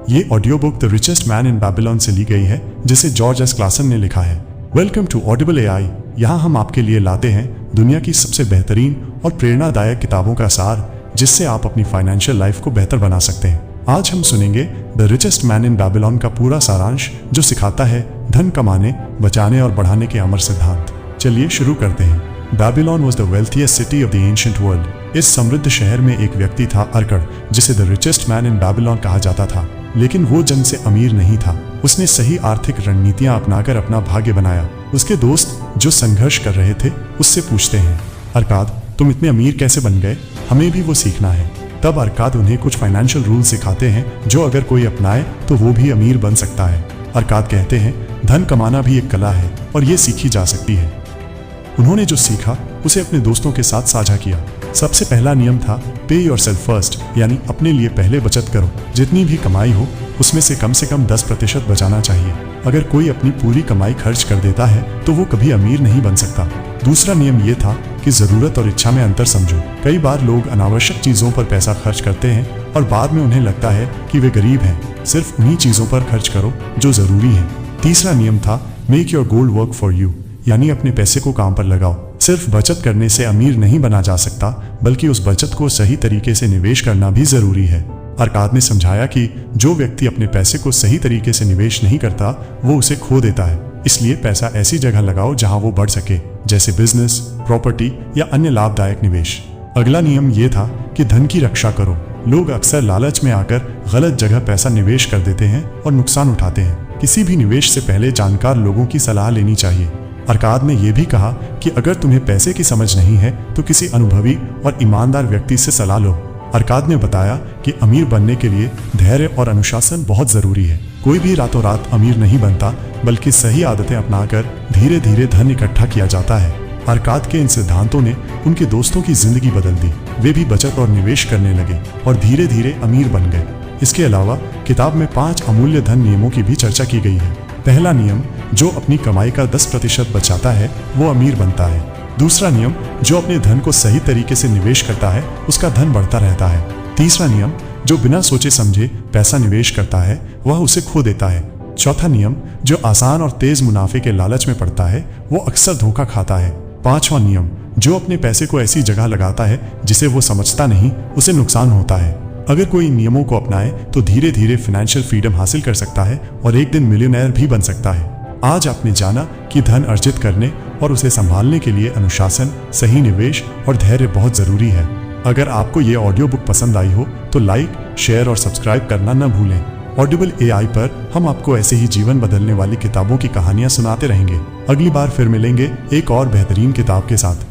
ये audio book the richest man in Babylon से ली गई है, जिसे जॉर्ज एस क्लासन ने लिखा है। Welcome to Audible AI. यहाँ हम आपके लिए लाते हैं दुनिया की सबसे बेहतरीन और प्रेरणादायक किताबों का सार, जिससे आप अपनी फाइनेंशियल लाइफ को बेहतर बना सकते हैं। आज हम सुनेंगे the richest man in Babylon का पूरा सारांश, जो सिखाता है धन कमाने, बचाने और बढ़ाने के अमर सिद्धांत। चलिए शुरू करते हैं। Babylon was the wealthiest city of the ancient world. इस समृद्ध शहर में एक व्यक्ति था अर्कड़, जिसे the richest man in Babylon कहा जाता था। लेकिन वो जन्म से अमीर नहीं था। उसने सही आर्थिक रणनीतियां अपनाकर अपना भाग्य बनाया। उसके दोस्त जो संघर्ष कर रहे थे उससे पूछते हैं, अर्काद तुम इतने अमीर कैसे बन गए? हमें भी वो सीखना है। तब अर्काद उन्हें कुछ फाइनेंशियल रूल सिखाते हैं, जो अगर कोई अपनाए तो वो भी अमीर बन सकता है। अर्काद कहते हैं धन कमाना भी एक कला है और ये सीखी जा सकती है। उन्होंने जो सीखा उसे अपने दोस्तों के साथ साझा किया। सबसे पहला नियम था पे योरसेल्फ फर्स्ट, यानी अपने लिए पहले बचत करो। जितनी भी कमाई हो उसमें से कम 10% बचाना चाहिए। अगर कोई अपनी पूरी कमाई खर्च कर देता है तो वो कभी अमीर नहीं बन सकता। दूसरा नियम ये था कि जरूरत और इच्छा में अंतर समझो। कई बार लोग अनावश्यक चीजों पर पैसा खर्च करते हैं और बाद में उन्हें लगता है कि वे गरीब हैं। सिर्फ उन्हीं चीजों पर खर्च करो जो जरूरी है। तीसरा नियम था make your gold work for you, यानी अपने पैसे को काम पर लगाओ। सिर्फ बचत करने से अमीर नहीं बना जा सकता, बल्कि उस बचत को सही तरीके से निवेश करना भी जरूरी है। अर्काद ने समझाया कि जो व्यक्ति अपने पैसे को सही तरीके से निवेश नहीं करता वो उसे खो देता है। इसलिए पैसा ऐसी जगह लगाओ जहां वो बढ़ सके, जैसे बिजनेस, प्रॉपर्टी या अन्य लाभदायक निवेश। अगला नियम ये था कि धन की रक्षा करो। लोग अक्सर लालच में आकर गलत जगह पैसा निवेश कर देते हैं और नुकसान उठाते हैं। किसी भी निवेश से पहले जानकार लोगों की सलाह लेनी चाहिए। अर्काद ने यह भी कहा कि अगर तुम्हें पैसे की समझ नहीं है तो किसी अनुभवी और ईमानदार व्यक्ति से सलाह लो। अर्काद ने बताया कि अमीर बनने के लिए धैर्य और अनुशासन बहुत जरूरी है। कोई भी रातों रात अमीर नहीं बनता, बल्कि सही आदतें अपनाकर धीरे धीरे धन इकट्ठा किया जाता है। अर्काद के इन सिद्धांतों ने उनके दोस्तों की जिंदगी बदल दी। वे भी बचत और निवेश करने लगे और धीरे धीरे अमीर बन गए। इसके अलावा किताब में 5 अमूल्य धन नियमों की भी चर्चा की गई है। पहला नियम, जो अपनी कमाई का 10% बचाता है वो अमीर बनता है। दूसरा नियम, जो अपने धन को सही तरीके से निवेश करता है उसका धन बढ़ता रहता है। तीसरा नियम, जो बिना सोचे समझे पैसा निवेश करता है वह उसे खो देता है। चौथा नियम, जो आसान और तेज मुनाफे के लालच में पड़ता है वो अक्सर धोखा खाता है। पांचवा नियम, जो अपने पैसे को ऐसी जगह लगाता है जिसे वो समझता नहीं, उसे नुकसान होता है। अगर कोई नियमों को अपनाए तो धीरे धीरे फाइनेंशियल फ्रीडम हासिल कर सकता है और एक दिन मिलियनेयर भी बन सकता है। आज आपने जाना कि धन अर्जित करने और उसे संभालने के लिए अनुशासन, सही निवेश और धैर्य बहुत जरूरी है। अगर आपको ये ऑडियो बुक पसंद आई हो तो लाइक, शेयर और सब्सक्राइब करना न भूलें। ऑडिबल एआई पर हम आपको ऐसे ही जीवन बदलने वाली किताबों की कहानियां सुनाते रहेंगे। अगली बार फिर मिलेंगे एक और बेहतरीन किताब के साथ।